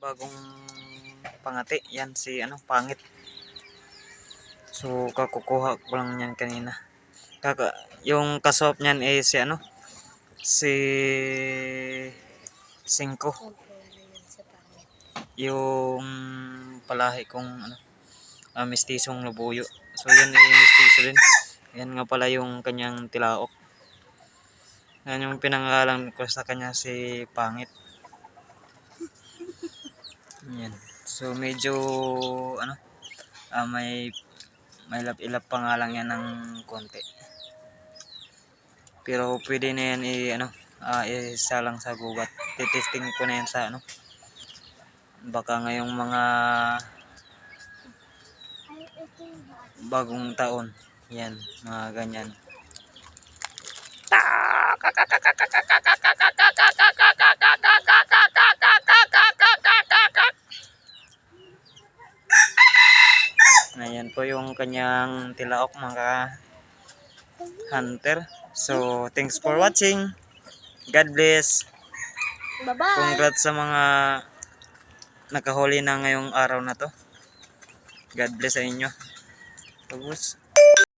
Bagong pangati. Yan si pangit. So kakukuha ko lang yan kanina. Yung kasop niyan eh si 5. Yung palahi kong mestisong labuyo. So yan ay mestizo din. Yan nga pala yung kanyang tilaok. Yan yung pinangalan ko sa kanya si Pangit. Yan. So medyo may lap-ilap pa nga lang yan ng konti. Pero pwede na yan isa lang sa gubat. Titesting ko na yan sa baka ngayong mga bagong taon. Yan, mga ganyan. Ayan po yung kanyang tilaok mga hunter. So, thanks for watching. God bless. Bye-bye. Congrats sa mga nakahuli na ngayong araw na to. God bless sa inyo. Tapos